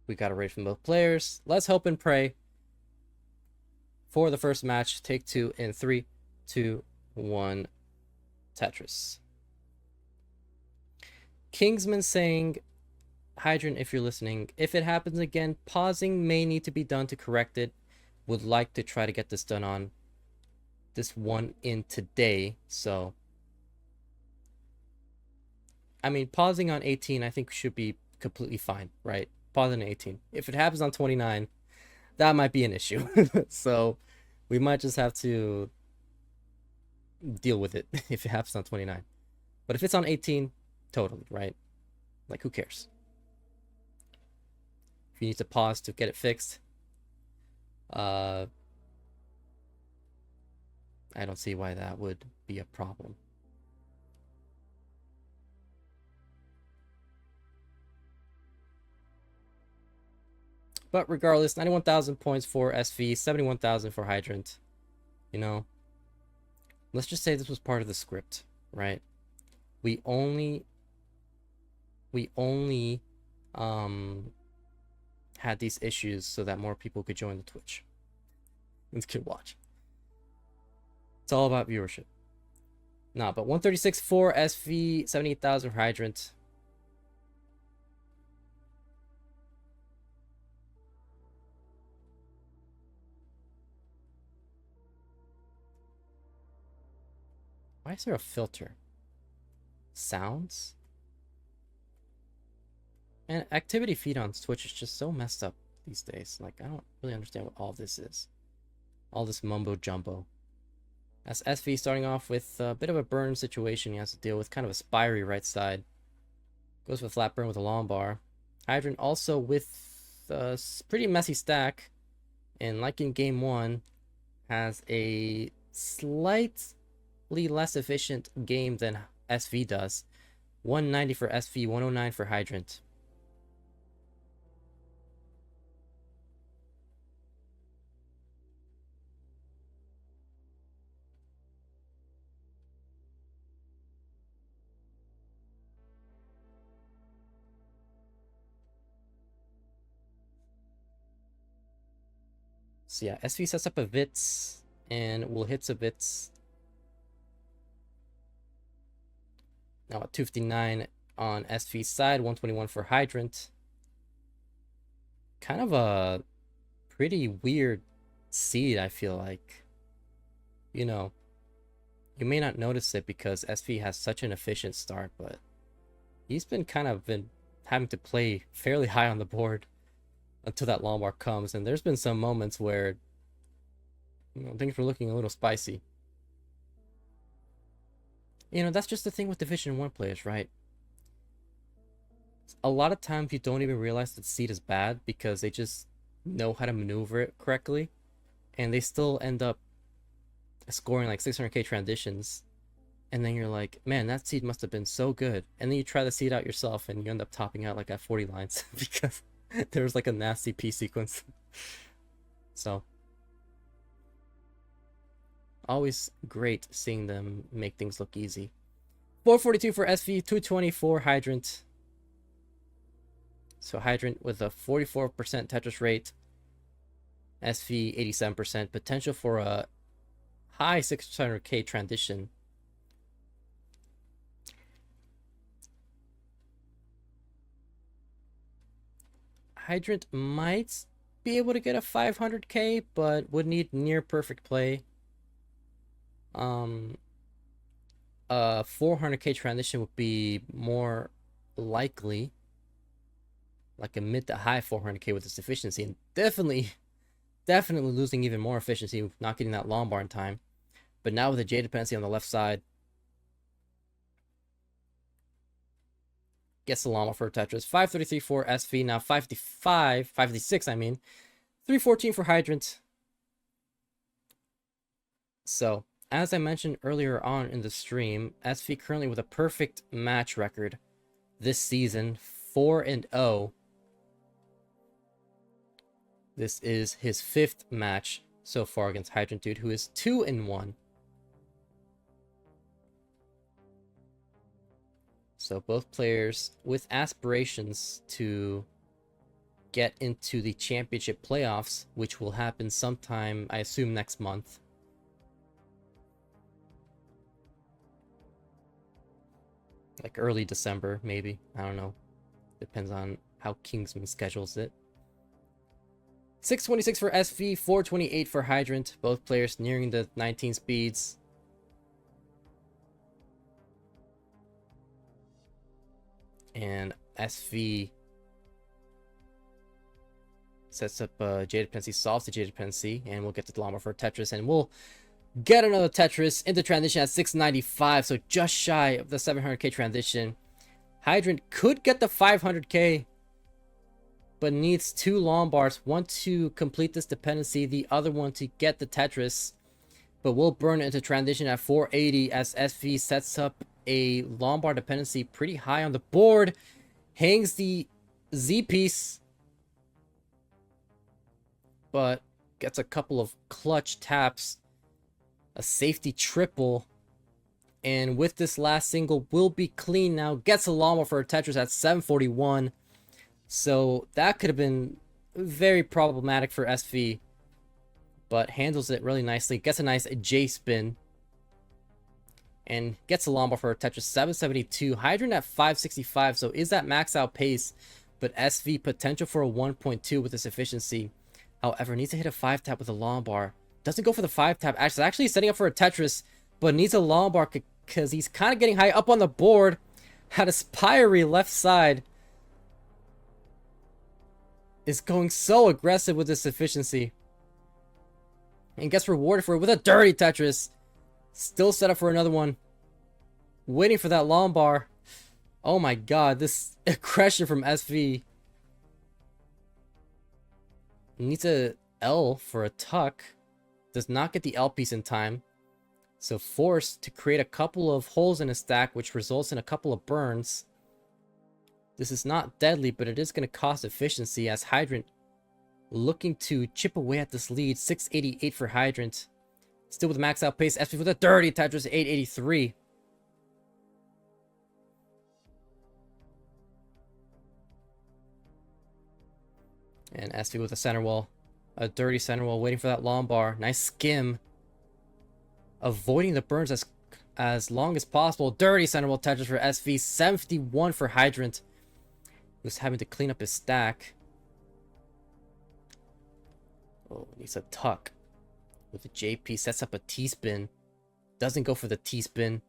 We got a raid from both players. Let's hope and pray for the first match. Take two in 3, 2, 1. Tetris. Kingsman saying, Hydrant, if you're listening, if it happens again, pausing may need to be done to correct it. Would like to try to get this done on this one in today. So, I mean, pausing on 18, I think should be completely fine, right? Pausing on 18. If it happens on 29, that might be an issue. So, we might just have to deal with it if it happens on 29. But if it's on 18, totally, right? Like, who cares? If you need to pause to get it fixed, I don't see why that would be a problem. But regardless, 91,000 points for SV, 71,000 for Hydrant. You know, let's just say this was part of the script, right? We only had these issues so that more people could join the Twitch and could watch. It's all about viewership. Nah, but 136 for SV, 78,000 for Hydrant. Why is there a filter? Sounds? And activity feed on Twitch is just so messed up these days. Like, I don't really understand what all this is. All this mumbo jumbo. As SV starting off with a bit of a burn situation he has to deal with. Kind of a spiry right side. Goes for flat burn with a long bar. Hydrant also with a pretty messy stack. And like in game 1, has a slightly less efficient game than SV does. 190 for SV, 109 for Hydrant. So yeah, SV sets up a Vits and will hit some Vits. Now at 259 on SV's side, 121 for Hydrant. Kind of a pretty weird seed, I feel like. You know, you may not notice it because SV has such an efficient start, but he's been having to play fairly high on the board until that long bar comes, and there's been some moments where things were looking a little spicy. That's just the thing with Division 1 players, right? A lot of times you don't even realize that the seed is bad because they just know how to maneuver it correctly, and they still end up scoring like 600k transitions, and then you're like, man, that seed must have been so good, and then you try the seed out yourself and you end up topping out like at 40 lines because there's like a nasty P sequence. So always great seeing them make things look easy. 442 for SV, 224 Hydrant. So Hydrant with a 44% Tetris rate, SV 87%, potential for a high 600k transition. Hydrant might be able to get a 500k, but would need near perfect play. A 400k transition would be more likely, like a mid to high 400k with this efficiency, and definitely losing even more efficiency, not getting that long bar in time. But now with the J dependency on the left side, gets the llama for Tetris. 533 for SV, now 556, I mean. 314 for Hydrant. So, as I mentioned earlier on in the stream, SV currently with a perfect match record this season, 4-0. This is his 5th match so far against Hydrant Dude, who is 2-1. So both players with aspirations to get into the championship playoffs, which will happen sometime, I assume, next month. Like early December, maybe. I don't know. Depends on how Kingsman schedules it. 626 for SV, 428 for Hydrant. Both players nearing the 19 speeds. And SV sets up J dependency, solves the J dependency, and we'll get the Llama for Tetris, and we'll get another Tetris into transition at 695, so just shy of the 700k transition. Hydrant could get the 500k, but needs 2 long bars, one to complete this dependency, the other one to get the Tetris. But we'll burn it into transition at 480 as SV sets up a long bar dependency pretty high on the board. Hangs the Z piece, but gets a couple of clutch taps, a safety triple, and with this last single will be clean now. Gets a llama for a Tetris at 741. So that could have been very problematic for SV, but handles it really nicely. Gets a nice J spin and gets a llama for a Tetris 772. Hydrant at 565, so is that max out pace, but SV potential for a 1.2 with this efficiency. However, needs to hit a 5-tap with a long bar. Doesn't go for the 5-tap. Actually setting up for a Tetris, but needs a long bar because he's kind of getting high up on the board. Had a Spirey left side. Is going so aggressive with this efficiency. And gets rewarded for it with a dirty Tetris. Still set up for another one. Waiting for that long bar. Oh my god, this aggression from SV. Needs a L for a tuck. Does not get the L piece in time. So forced to create a couple of holes in a stack, which results in a couple of burns. This is not deadly, but it is going to cost efficiency as Hydrant looking to chip away at this lead. 688 for Hydrant. Still with max out pace. SV with a dirty Tetris, 883. And SV with a center wall. A dirty center wall, waiting for that long bar. Nice skim. Avoiding the burns as long as possible. Dirty center wall Tetris for SV. 71 for Hydrant. He was having to clean up his stack. Oh, needs a tuck. With the JP, sets up a T-spin. Doesn't go for the T-spin.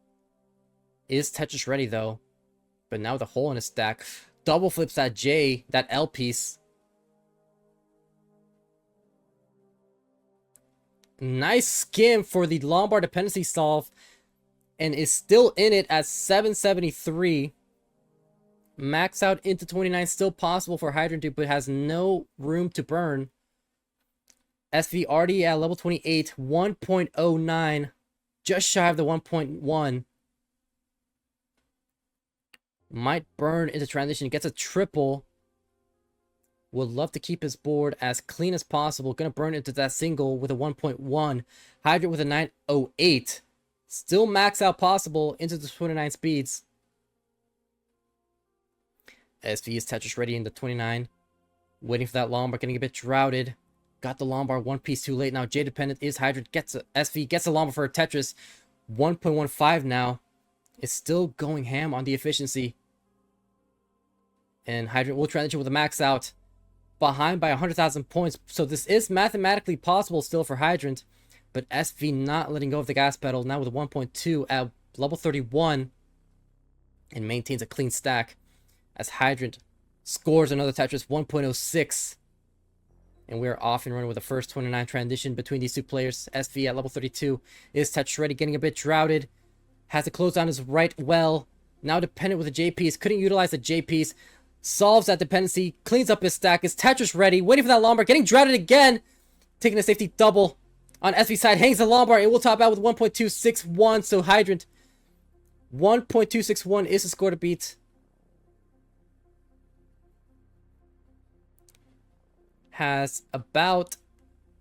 Is Tetris ready though. But now with a hole in his stack. Double flips that J, that L piece. Nice skim for the Lombard dependency solve. And is still in it at 773. Max out into 29. Still possible for Hydrant to, but has no room to burn. SV already at level 28. 1.09. Just shy of the 1.1. Might burn into transition. Gets a triple. Would love to keep his board as clean as possible. Gonna burn into that single with a 1.1. Hydrant with a 908. Still max out possible into the 29 speeds. SV is Tetris ready into 29. Waiting for that long bar, getting a bit droughted. Got the long bar one piece too late. Now J dependent is Hydrant. SV gets a long bar for a Tetris. 1.15 now. Is still going ham on the efficiency. And Hydrant will transition with a max out. Behind by 100,000 points. So this is mathematically possible still for Hydrant. But SV not letting go of the gas pedal. Now with a 1.2 at level 31. And maintains a clean stack. As Hydrant scores another Tetris 1.06. And we're off and running with the first 29 transition between these two players. SV at level 32 is Tetris ready, getting a bit droughted. Has to close down his right well. Now dependent with a J piece. Couldn't utilize the J piece. Solves that dependency. Cleans up his stack. Is Tetris ready. Waiting for that long bar. Getting droughted again. Taking a safety double on SV side. Hangs the long bar. It will top out with 1.261. So Hydrant. 1.261 is the score to beat. Has about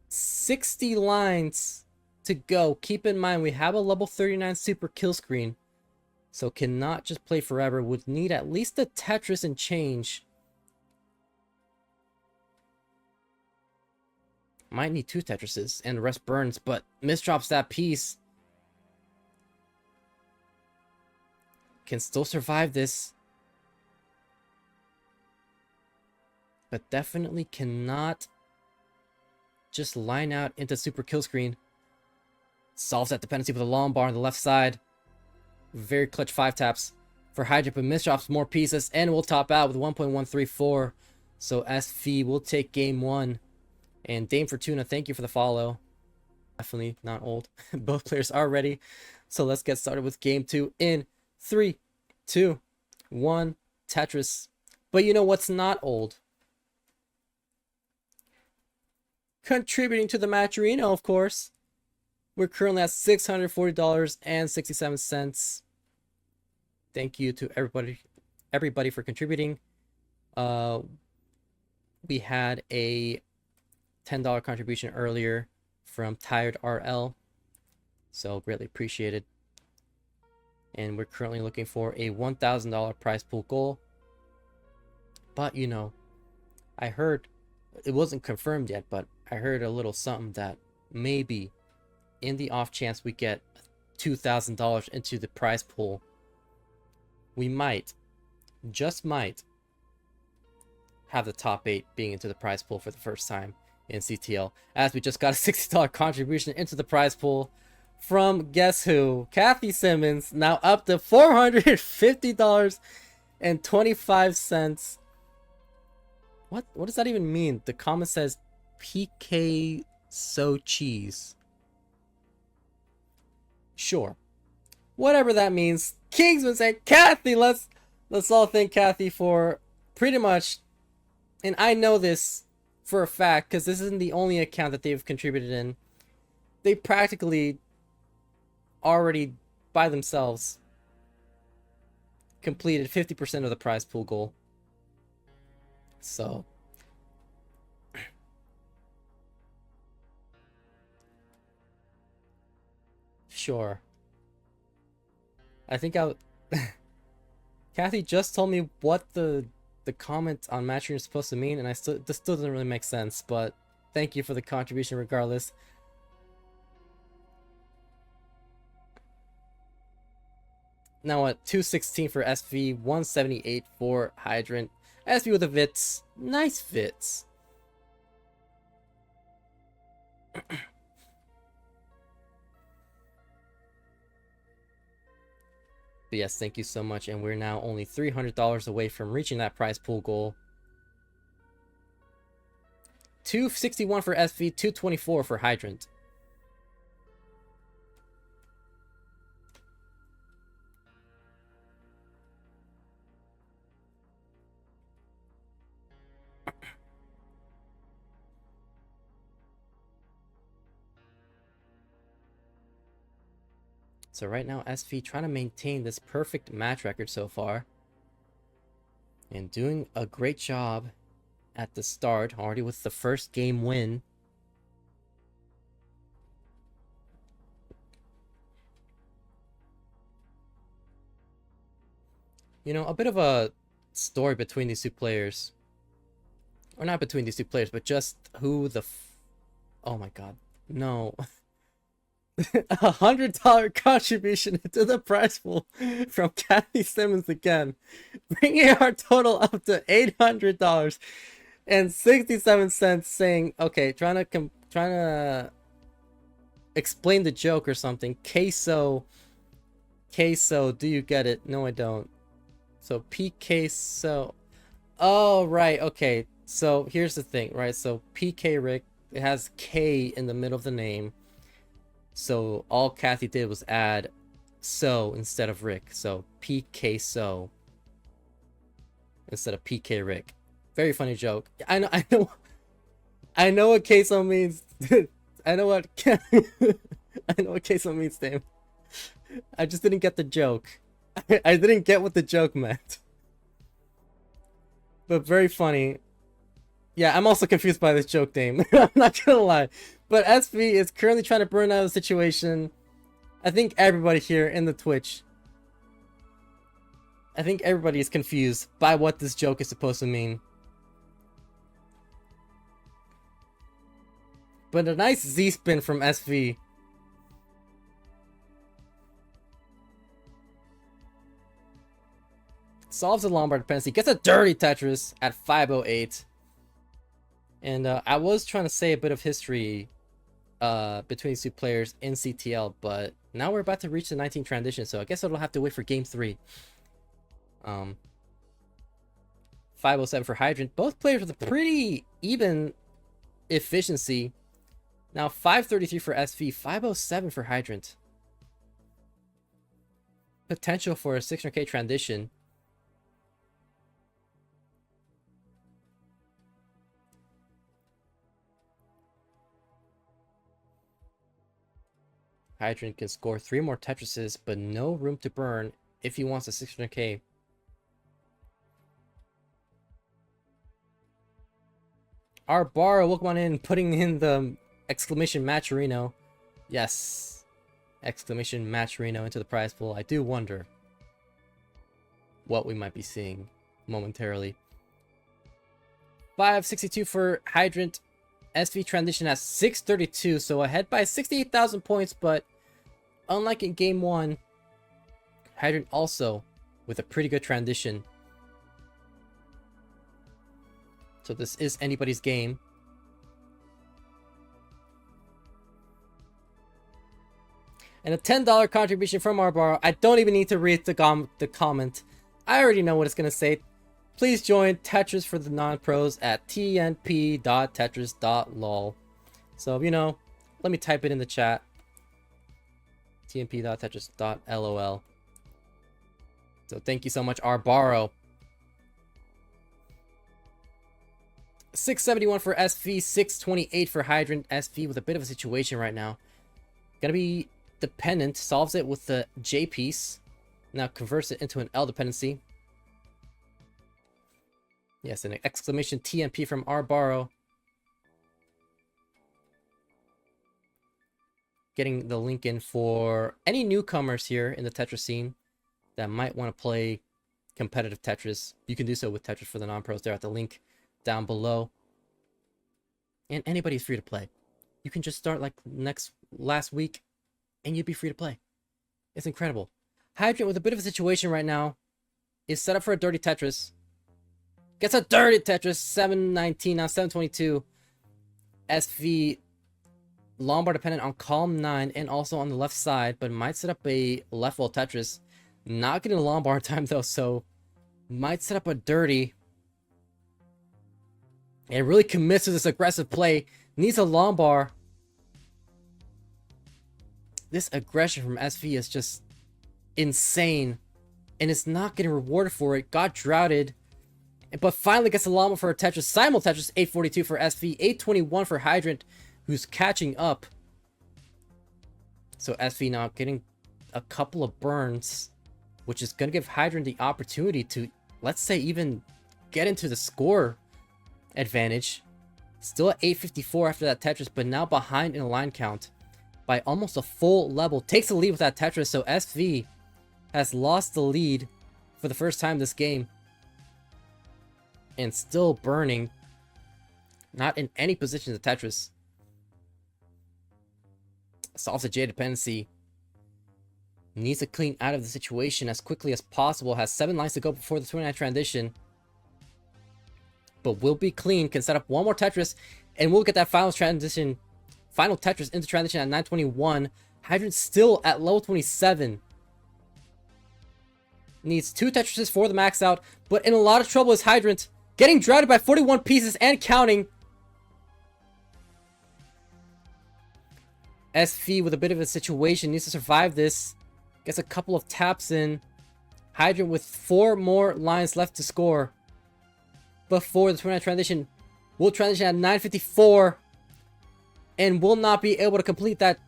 60 lines to go. Keep in mind we have a level 39 super kill screen, so cannot just play forever. Would need at least a Tetris and change Might need 2 Tetrises and the rest burns, but misdrops that piece. Can still survive this. But definitely cannot just line out into super kill screen. Solves that dependency with a long bar on the left side. Very clutch 5 taps for Hydrant, but misdrops more pieces and will top out with 1.134. So SV will take game 1. And Dame Fortuna, thank you for the follow. Definitely not old. Both players are ready. So let's get started with game 2 in 3, 2, 1. Tetris. But you know what's not old? Contributing to the Matcherino, of course. We're currently at $640.67. Thank you to everybody for contributing. We had a $10 contribution earlier from Tired RL, so greatly appreciated. And we're currently looking for a $1,000 prize pool goal. But you know, I heard, it wasn't confirmed yet, but I heard a little something that maybe in the off chance we get $2,000 into the prize pool, we might, just might, have the top 8 being into the prize pool for the first time in CTL, as we just got a $60 contribution into the prize pool from guess who? Kathy Simmons, now up to $450.25. What does that even mean? The comment says PK so cheese. Sure. Whatever that means. Kingsman saying, Kathy, let's all thank Kathy for pretty much, and I know this for a fact because this isn't the only account that they've contributed in. They practically already by themselves completed 50% of the prize pool goal. So sure. I think Kathy just told me what the comment on Matchroom is supposed to mean, and this still doesn't really make sense, but thank you for the contribution regardless. Now at 216 for SV, 178 for Hydrant. SV with the Vits. Nice Vits. But yes, thank you so much, and we're now only $300 away from reaching that prize pool goal. 261 for SV, 224 for Hydrant. So right now, SV trying to maintain this perfect match record so far. And doing a great job at the start, already with the first game win. You know, a bit of a story between these two players. Or not between these two players, but just who the oh my god. No. $100 contribution into the prize pool from Kathy Simmons again, bringing our total up to $800.67. Saying, okay, trying to explain the joke or something. Queso, do you get it? No, I don't. So PK so. Oh right, okay. So here's the thing, right? So Peekayric, it has K in the middle of the name. So all Kathy did was add so instead of Rick. So PK so instead of Peekayric. Very funny joke. I know what queso means. I know what queso means, Dame. I just didn't get the joke. I didn't get what the joke meant. But very funny. Yeah, I'm also confused by this joke, Dame. I'm not gonna lie. But SV is currently trying to burn out of the situation. I think everybody here in the Twitch, I think everybody is confused by what this joke is supposed to mean. but a nice Z-spin from SV. Solves the Lombard dependency, gets a dirty Tetris at 508. And I was trying to say a bit of history between these two players in CTL, but now we're about to reach the 19 transition, so I guess it'll have to wait for game 3. 507 for Hydrant. Both players with a pretty even efficiency. Now 533 for SV, 507 for Hydrant. Potential for a 600k transition. Hydrant can score 3 more Tetrises, but no room to burn if he wants a 600k. Our bar, welcome on in, putting in the exclamation matcherino. Yes. Exclamation matcherino into the prize pool. I do wonder what we might be seeing momentarily. 562 for Hydrant. SV transition at 632, so ahead by 68,000 points, but unlike in game 1, Hydrant also with a pretty good transition. So this is anybody's game. And a $10 contribution from Arbaro. I don't even need to read the comment. I already know what it's going to say. Please join Tetris for the non-pros at tnp.tetris.lol. So, you know, let me type it in the chat. tnp.tetris.lol. So thank you so much, Arbaro. 671 for SV, 628 for Hydrant. SV with a bit of a situation right now. Gonna be dependent, solves it with the J piece. Now converts it into an L dependency. Yes, an exclamation TMP from Arbaro. Getting the link in for any newcomers here in the Tetris scene that might want to play competitive Tetris. You can do so with Tetris for the non-pros there at the link down below. And anybody's free to play. You can just start like last week and you'd be free to play. It's incredible. Hydrant with a bit of a situation right now is set up for a dirty Tetris. Gets a dirty Tetris, 719, now 722. SV Lombard dependent on column 9 and also on the left side, but might set up a left wall Tetris. Not getting a Lombard time though, so might set up a dirty. And really commits to this aggressive play. Needs a Lombard. This aggression from SV is just insane. And it's not getting rewarded for it. Got droughted. But finally gets a Lombard for a Tetris. Simul Tetris, 842 for SV. 821 for Hydrant, who's catching up. So SV now getting a couple of burns, which is going to give Hydrant the opportunity to, let's say, even get into the score advantage. Still at 854 after that Tetris, but now behind in a line count by almost a full level. Takes the lead with that Tetris, so SV has lost the lead for the first time this game. And still burning. Not in any position to Tetris. Solves a J dependency. Needs to clean out of the situation as quickly as possible. Has 7 lines to go before the 29 transition. But will be clean. Can set up one more Tetris. And we'll get that final transition. Final Tetris into transition at 921. Hydrant still at level 27. Needs 2 Tetrises for the max out. But in a lot of trouble is Hydrant. Getting droughted by 41 pieces and counting. SV with a bit of a situation. Needs to survive this. Gets a couple of taps in. Hydrant with 4 more lines left to score before the 29 transition. Will transition at 954. And will not be able to complete that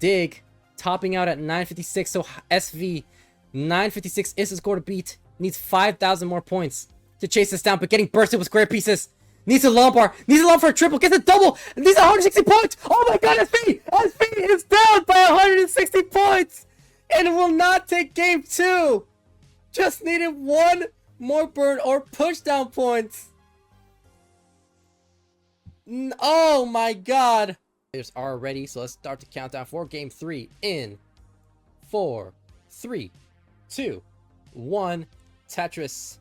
dig. Topping out at 956. So SV, 956 is the score to beat. Needs 5,000 more points to chase this down, but getting bursted with square pieces. Needs a Lombard. Needs a Lombard for a triple. Gets a double. Needs 160 points. Oh my god, SV! SV is down by 160 points! And will not take game 2. Just needed 1 more burn or pushdown points. Oh my god. Players are ready, so let's start the countdown for game 3 in 4, 3, 2, 1. Tetris.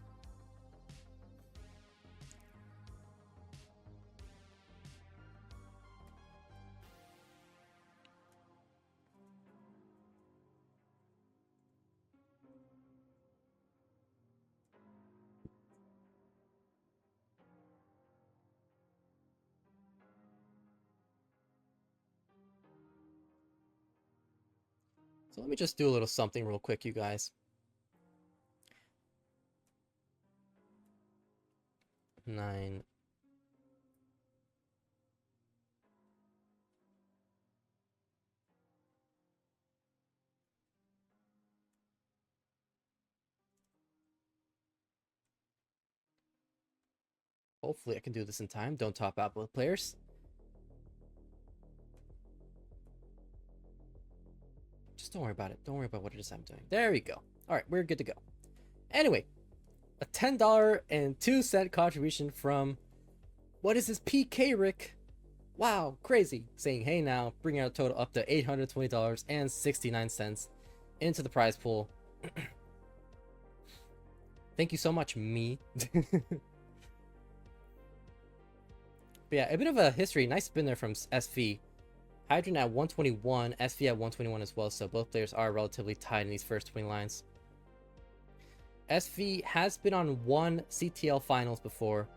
So let me just do a little something real quick, you guys. 9. Hopefully I can do this in time. Don't top out both players. Just don't worry about it. Don't worry about what it is I'm doing. There we go. All right, we're good to go. Anyway, a $10.02 contribution from, what is this, Peekayric? Wow, crazy. Saying, hey now, bringing our total up to $820.69 into the prize pool. Thank you so much, me. But yeah, a bit of a history. Nice spin there from SV. Hydrant at 121, SV at 121 as well, so both players are relatively tied in these first 20 lines. SV has been on one CTL finals before.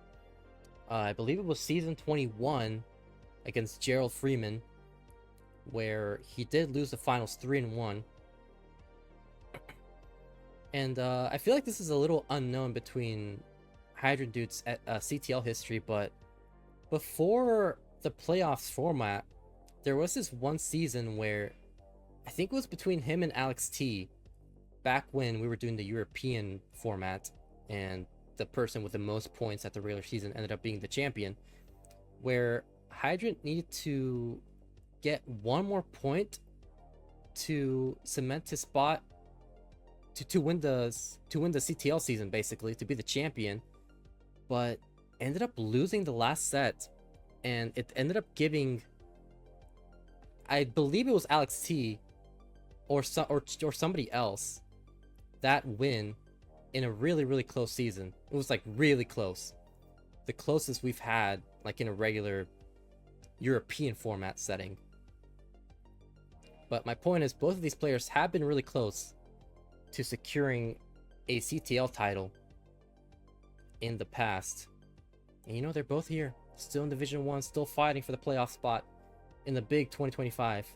I believe it was season 21 against Gerald Freeman, where he did lose the finals 3-1. And I feel like this is a little unknown between Hydrant dudes at CTL history, but before the playoffs format, there was this one season where I think it was between him and Alex T, back when we were doing the European format, and the person with the most points at the regular season ended up being the champion, where Hydrant needed to get one more point to cement his spot to win the CTL season, basically, to be the champion, but ended up losing the last set, and it ended up giving, I believe it was Alex T or somebody else, that win in a really, really close season. It was like really close. The closest we've had like in a regular European format setting. But my point is, both of these players have been really close to securing a CTL title in the past. And you know, they're both here, still in Division 1, still fighting for the playoff spot in the big 2025.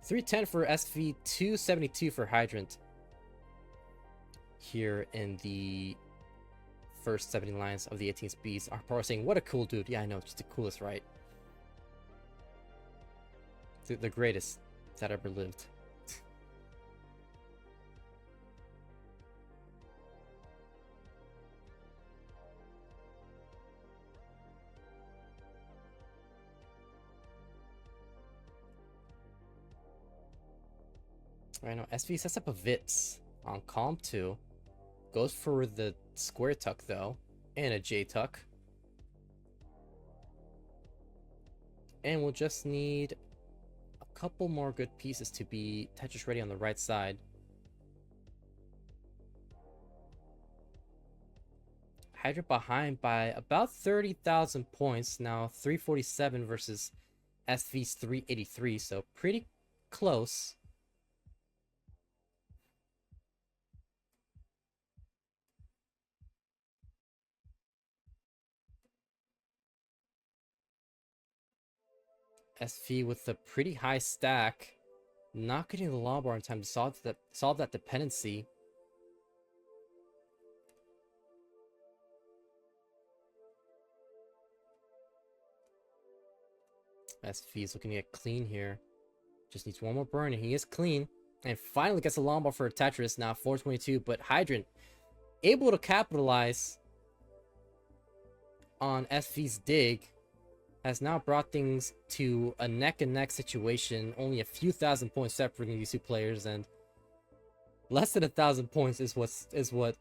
$310 for SV, $272 for Hydrant here in the first 70 lines of the 18 speeds. Our power saying, what a cool dude. Yeah, I know, just the coolest, right? The greatest that ever lived. Right now, SV sets up a Vits on column 2. Goes for the square tuck though, and a J tuck. And we'll just need a couple more good pieces to be Tetris ready on the right side. Hydra behind by about 30,000 points now, 347 versus SV's 383, so pretty close. SV with a pretty high stack, not getting the long bar in time to solve that dependency. SV is looking to get clean here. Just needs one more burn, and he is clean. And finally gets a long bar for a Tetris, now 422. But Hydrant able to capitalize on SV's dig, has now brought things to a neck-and-neck situation. Only a few thousand points separating these two players, and less than 1,000 points is what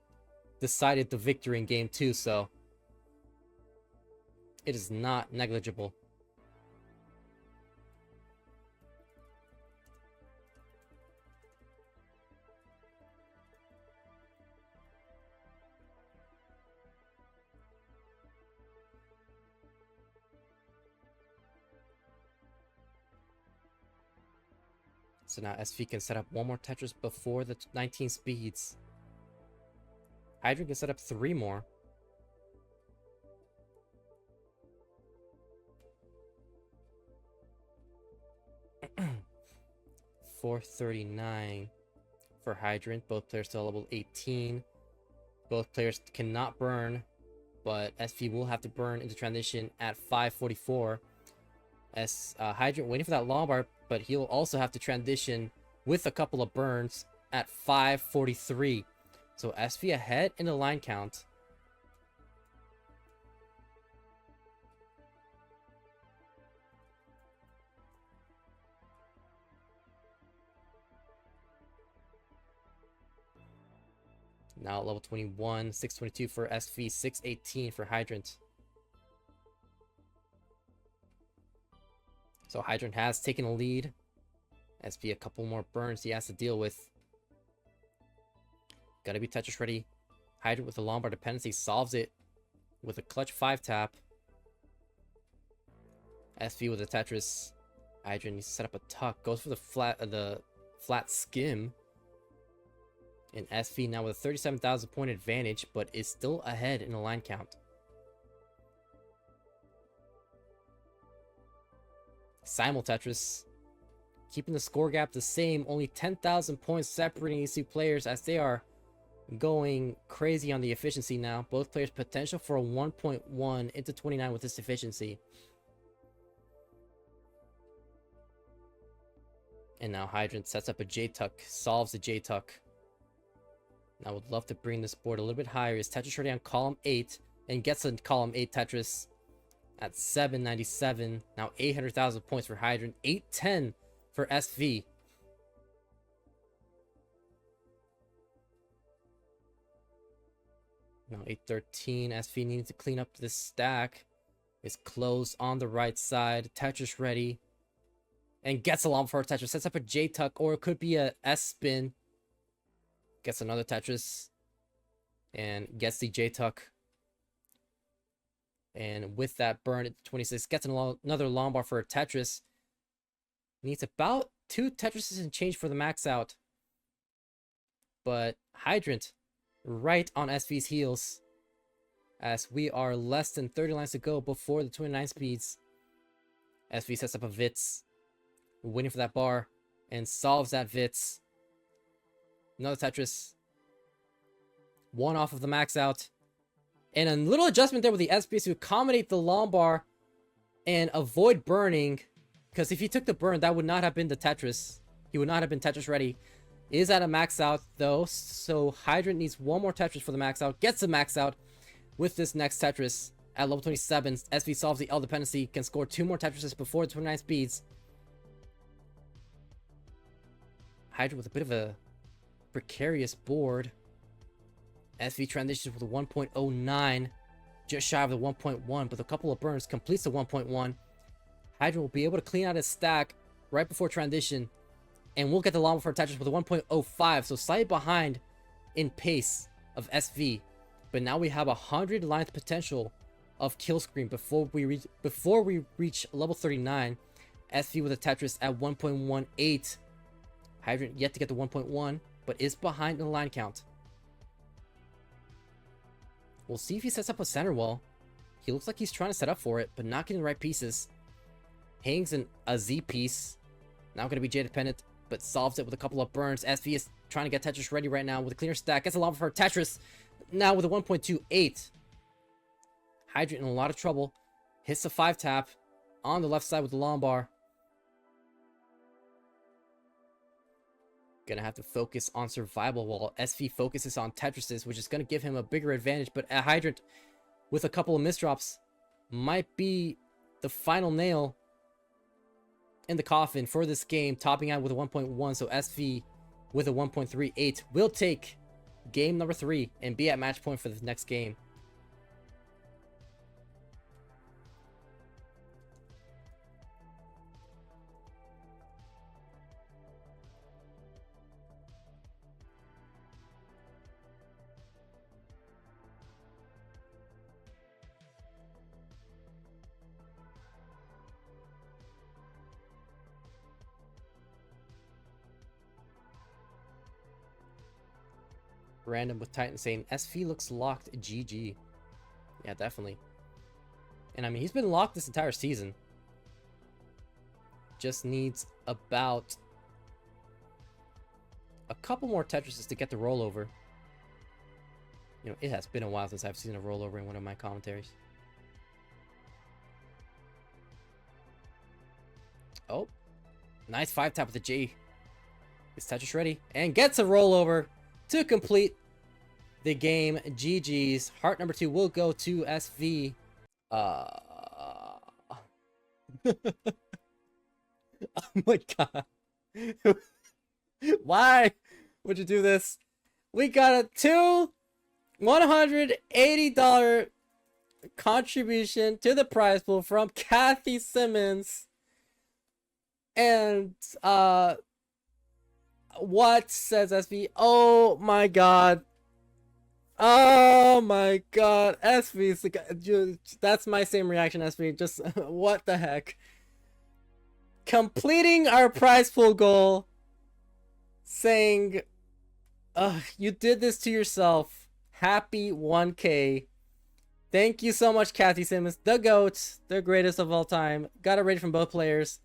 decided the victory in game 2. So It is not negligible. So now SV can set up one more Tetris before the 19 speeds. Hydrant can set up 3 more. $439 for Hydrant. Both players still level 18. Both players cannot burn, but SV will have to burn into transition at 544. Hydrant waiting for that long bar, but he'll also have to transition with a couple of burns at 543. So SV ahead in the line count. Now at level 21, 622 for SV, 618 for Hydrant. So Hydrant has taken a lead. SV a couple more burns he has to deal with. Gotta be Tetris ready. Hydrant with the Lombard dependency solves it with a clutch 5-tap. SV with a Tetris. Hydrant needs to set up a tuck. Goes for the flat skim. And SV now with a 37,000 point advantage, but is still ahead in the line count. Simul Tetris, keeping the score gap the same, only 10,000 points separating these two players as they are going crazy on the efficiency now. Both players potential for a 1.1 into 29 with this efficiency. And now Hydrant sets up a J-Tuck, solves the J-Tuck. I would love to bring this board a little bit higher. Is Tetris ready on column 8 and gets a column 8 Tetris at 797. Now 800,000 points for Hydrant, 810 for SV. Now 813. SV needs to clean up this stack. Is closed on the right side. Tetris ready. And gets a long for a Tetris. Sets up a J-Tuck, or it could be a S-spin. Gets another Tetris. And gets the J-Tuck. And with that burn at 26, gets another long bar for a Tetris. Needs about 2 Tetrises and change for the max out. But Hydrant right on SV's heels, as we are less than 30 lines to go before the 29 speeds. SV sets up a Vitz, waiting for that bar, and solves that Vitz. Another Tetris. One off of the max out. And a little adjustment there with the SPS to accommodate the long bar and avoid burning. Because if he took the burn, that would not have been the Tetris. He would not have been Tetris ready. Is at a max out though. So Hydrant needs one more Tetris for the max out. Gets the max out with this next Tetris. At level 27, SV solves the L dependency. Can score 2 more Tetrises before the 29 speeds. Hydrant with a bit of a precarious board. SV transitions with a 1.09, just shy of the 1.1, but a couple of burns completes the 1.1. Hydrant will be able to clean out his stack right before transition, and we'll get the long for Tetris with a 1.05, so slightly behind in pace of SV. But now we have 100 lines potential of kill screen before we reach level 39. SV with a Tetris at 1.18. Hydrant yet to get the 1.1, but is behind in the line count. We'll see if he sets up a center wall. He looks like he's trying to set up for it, but not getting the right pieces. Hangs a Z piece. Now going to be J dependent, but solves it with a couple of burns. SV is trying to get Tetris ready right now with a cleaner stack. Gets a lot for Tetris. Now with a 1.28. Hydrant in a lot of trouble. Hits the 5-tap on the left side with the long bar. Gonna have to focus on survival while SV focuses on Tetrises, which is gonna give him a bigger advantage. But a Hydrant with a couple of misdrops might be the final nail in the coffin for this game, topping out with a 1.1. So SV with a 1.38 will take game number 3 and be at match point for the next game. Random with Titan saying SV looks locked. GG. Yeah, definitely. And I mean, he's been locked this entire season. Just needs about a couple more Tetrises to get the rollover. You know, it has been a while since I've seen a rollover in one of my commentaries. Oh, nice 5-tap with the G. Is Tetris ready? And gets a rollover to complete the game. GG's. Heart number 2 will go to SV. Oh my god. Why would you do this? We got a $180 contribution to the prize pool from Kathy Simmons. And what says SV? Oh my god. Oh my god. SV, that's my same reaction, SV. Just what the heck? Completing our prize pool goal, saying, you did this to yourself. Happy 1K. Thank you so much, Kathy Simmons, the GOAT, the greatest of all time. Got a rating from both players.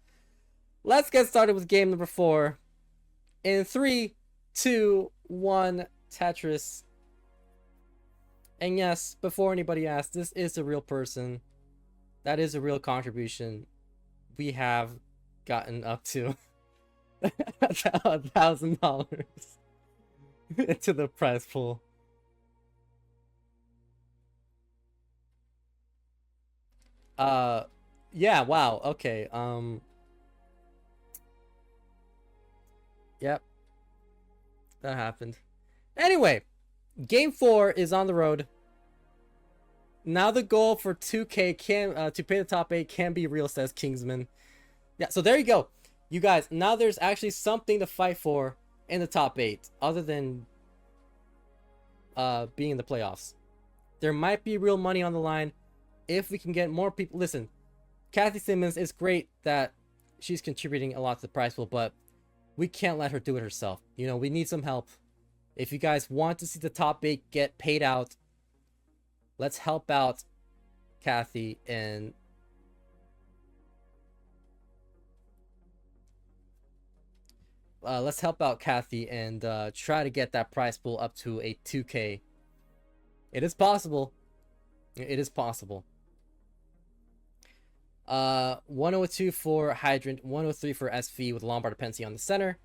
Let's get started with game number 4. In 3, 2, 1, Tetris. And yes, before anybody asks, this is a real person. That is a real contribution. We have gotten up to $1,000 into the prize pool. Yeah, wow, okay, yep, that happened. Anyway, game 4 is on the road. Now the goal for 2K can to pay the top 8 can be real, says Kingsman. Yeah, so there you go, you guys. Now there's actually something to fight for in the top 8, other than being in the playoffs. There might be real money on the line if we can get more people. Listen, Kathy Simmons, is great that she's contributing a lot to the prize pool, but we can't let her do it herself. You know, we need some help. If you guys want to see the top 8 get paid out, let's help out Kathy and try to get that prize pool up to a 2K. It is possible. It is possible. 102 for Hydrant, 103 for SV with Lombard dependency on the center.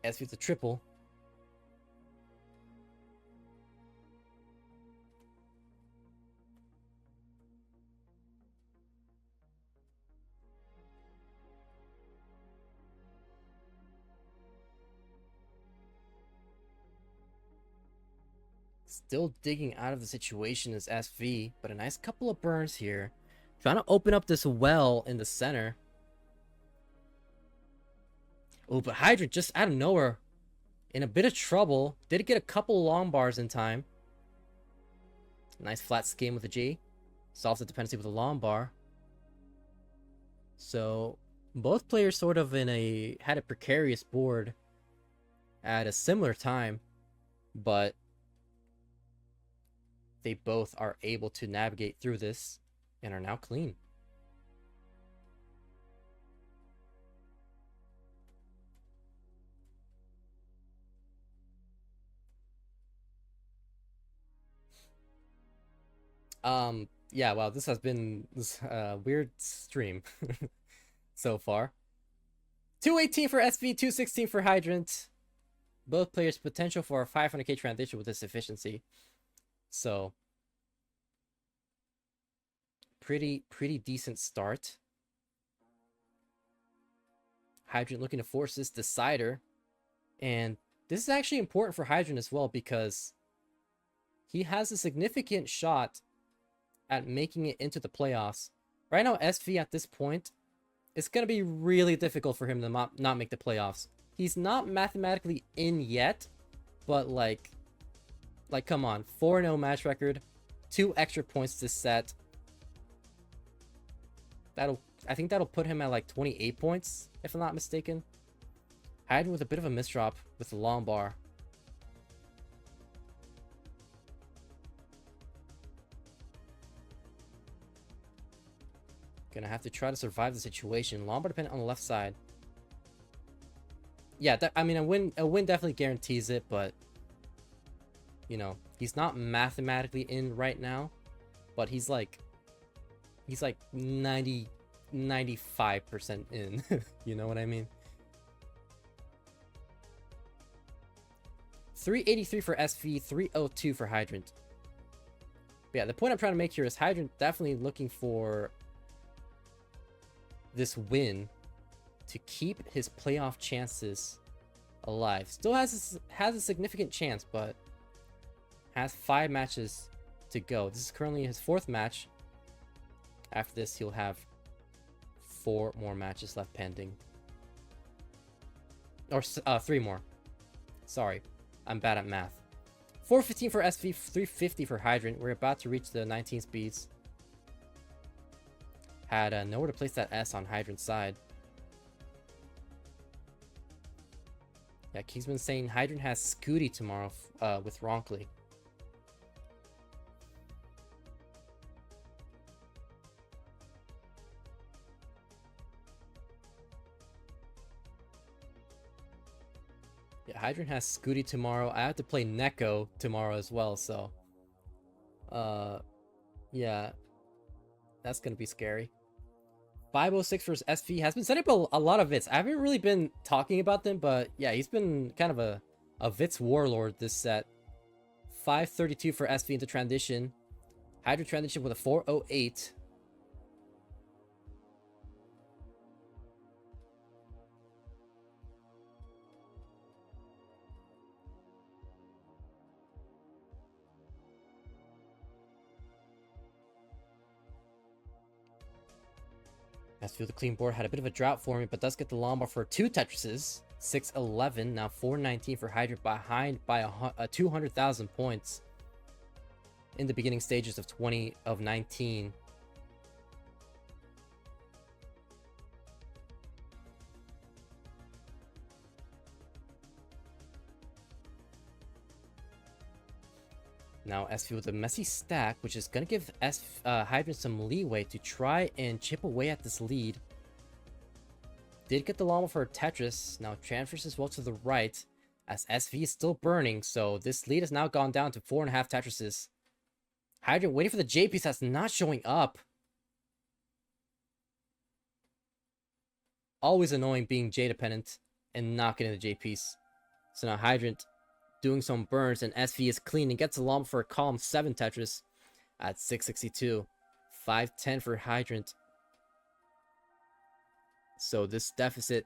SV with the triple. Still digging out of the situation is SV, but a nice couple of burns here. Trying to open up this well in the center. Oh, but Hydrant just out of nowhere in a bit of trouble. Did get a couple long bars in time. Nice flat skim with a G. Solves the dependency with a long bar. So both players sort of had a precarious board at a similar time, but they both are able to navigate through this and are now clean. Yeah, wow, this has been this weird stream so far. 218 for SV, 216 for Hydrant. Both players potential for a 500k transition with this efficiency. So pretty decent start. Hydrant looking to force this decider, and this is actually important for Hydrant as well because he has a significant shot at making it into the playoffs. Right now, SV at this point, it's going to be really difficult for him to not make the playoffs. He's not mathematically in yet, but like come on, 4-0 match record, 2 extra points this set. I think that'll put him at like 28 points, if I'm not mistaken. Hydrant with a bit of a misdrop with the long bar. Gonna have to try to survive the situation. Long bar dependent on the left side. Yeah, I mean, a win definitely guarantees it, but you know, he's not mathematically in right now, but he's like 95% in. You know what I mean? 383 for SV, 302 for Hydrant. But yeah, the point I'm trying to make here is Hydrant definitely looking for this win to keep his playoff chances alive. Still has a significant chance, but has 5 matches to go. This is currently his 4th match. After this, he'll have 4 more matches left pending. Or 3 more. Sorry, I'm bad at math. 415 for SV, 350 for Hydrant. We're about to reach the 19 speeds. Had nowhere to place that S on Hydrant's side. Yeah, Kingsman saying Hydrant has Scooty tomorrow with Ronkley. Yeah, Hydrant has Scooty tomorrow. I have to play Neko tomorrow as well, so yeah, that's gonna be scary. 506 versus SV has been setting up a lot of Vits. I haven't really been talking about them, but yeah, he's been kind of a Vits warlord this set. 532 for SV into transition. Hydra transition with a 408. SV with a clean board had a bit of a drought for me, but does get the long bar for 2 Tetrises. 611, now 419 for Hydra, behind by 200,000 points in the beginning stages of 19. Now SV with a messy stack, which is going to give Hydrant some leeway to try and chip away at this lead. Did get the llama for a Tetris. Now transfers as well to the right as SV is still burning. So this lead has now gone down to 4.5 Tetrises. Hydrant waiting for the J piece that's not showing up. Always annoying being J dependent and not getting the J piece. So now Hydrant doing some burns, and SV is clean and gets a llama for a column 7 Tetris at 662. 510 for Hydrant. So this deficit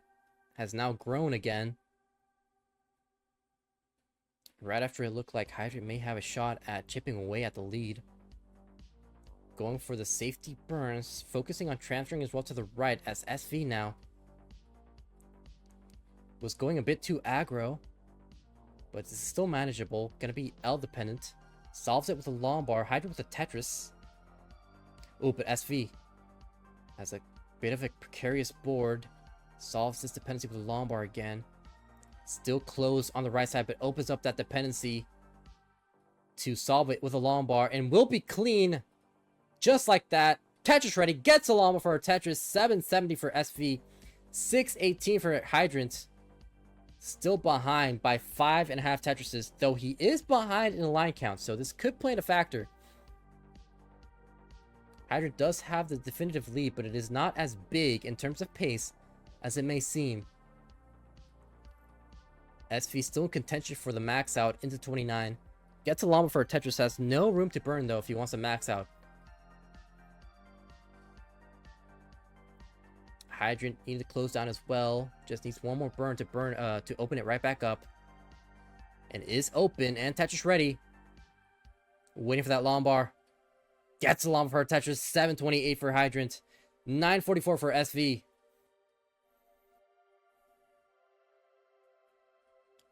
has now grown again. Right after it looked like Hydrant may have a shot at chipping away at the lead. Going for the safety burns, focusing on transferring as well to the right as SV now was going a bit too aggro. But this is still manageable. Gonna be L dependent. Solves it with a long bar. Hydrant with a Tetris. Oh, but SV has a bit of a precarious board. Solves this dependency with a long bar again. Still closed on the right side, but opens up that dependency to solve it with a long bar. And will be clean. Just like that. Tetris ready. Gets a long bar for a Tetris. 770 for SV. 618 for Hydrant. Still behind by 5.5 Tetrises, though he is behind in the line count, so this could play a factor. Hydrant does have the definitive lead, but it is not as big in terms of pace as it may seem. SV still in contention for the max out into 29. Gets a llama for a Tetris, has no room to burn though if he wants to max out. Hydrant needed to close down as well. Just needs one more burn to open it right back up. And is open and Tetris ready. Waiting for that long bar. Gets a long for Tetris. 728 for Hydrant. 944 for SV.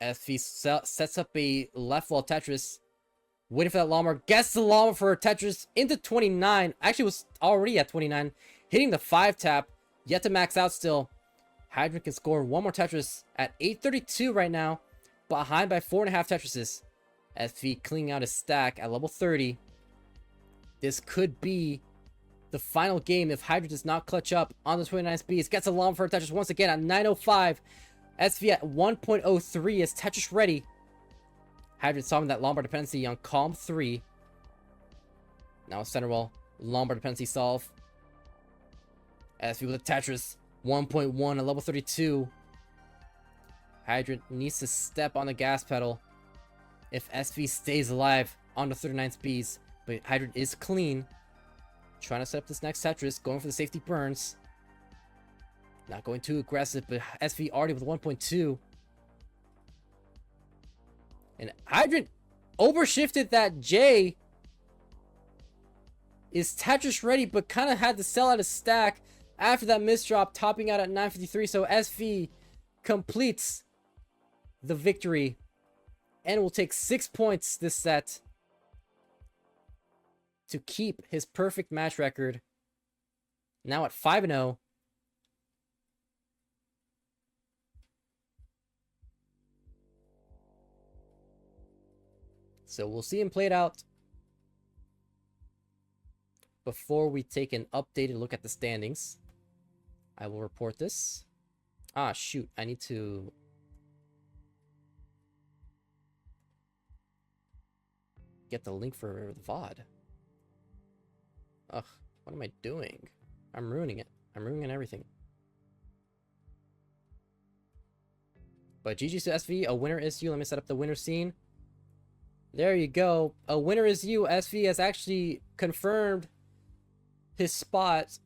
SV sets up a left wall Tetris. Waiting for that long bar. Gets the long for Tetris into 29. Actually was already at 29. hitting the 5 tap, yet to max out still. Hydrant can score one more Tetris at 832 right now, behind by 4.5 Tetrises. SV cleaning out his stack at level 30. This could be the final game if Hydrant does not clutch up on the 29 speeds. Gets a long for Tetris once again at 905. SV at 1.03 is Tetris ready. Hydrant solving that Lombard dependency on Calm 3. Now center wall, Lombard dependency solve. SV with Tetris, 1.1 at level 32. Hydrant needs to step on the gas pedal if SV stays alive on the 39 speeds. But Hydrant is clean. Trying to set up this next Tetris, going for the safety burns. Not going too aggressive, but SV already with 1.2. And Hydrant overshifted that J. Is Tetris ready, but kind of had to sell out his stack after that misdrop, topping out at 953. So SV completes the victory and will take 6 points this set to keep his perfect match record. Now at 5-0. So we'll see him play it out before we take an updated look at the standings. I will report this. Ah, shoot. I need to... get the link for the VOD. Ugh, what am I doing? I'm ruining it. I'm ruining everything. But GG's to SV, a winner is you. Let me set up the winner scene. There you go. A winner is you. SV has actually confirmed his spot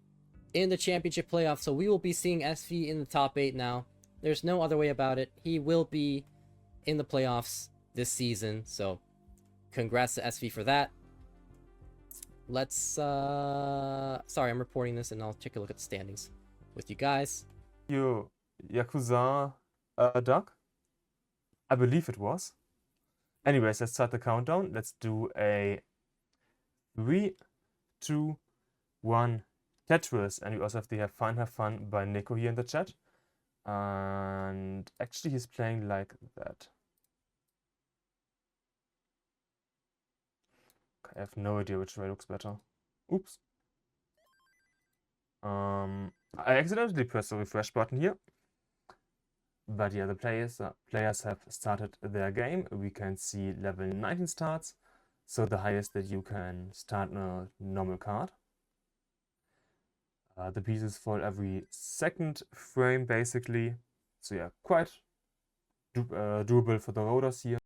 in the championship playoff. So we will be seeing SV in the top 8 now. There's no other way about it. He will be in the playoffs this season. So congrats to SV for that. Let's, sorry, I'm reporting this and I'll take a look at the standings with you guys. You Yakuza Duck? I believe it was. Anyways, let's start the countdown. Let's do a 3, 2, 1 Tetris. And we also have the Have Fun by Nico here in the chat. And actually he's playing like that. I have no idea which way looks better. Oops. I accidentally pressed the refresh button here. But yeah, the players have started their game. We can see level 19 starts. So the highest that you can start a normal card. The pieces fall every second frame basically. So yeah, quite doable for the rollers here.